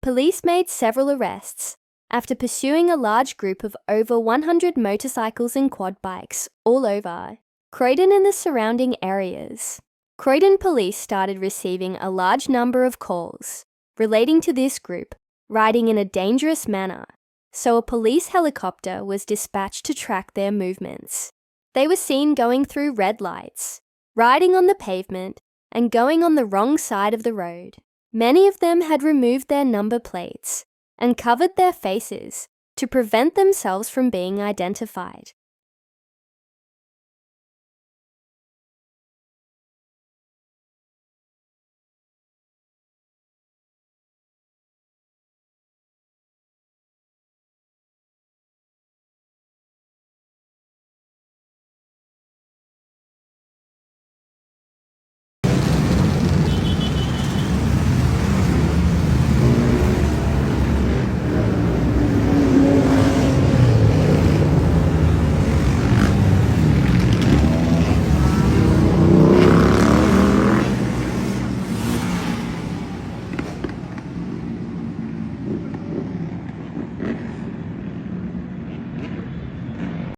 police made several arrests after pursuing a large group of over 100 motorcycles and quad bikes all over Croydon and the surrounding areas. Croydon police started receiving a large number of calls relating to this group riding in a dangerous manner, so a police helicopter was dispatched to track their movements. They were seen going through red lights, riding on the pavement, and going on the wrong side of the road. Many of them had removed their number plates and covered their faces to prevent themselves from being identified.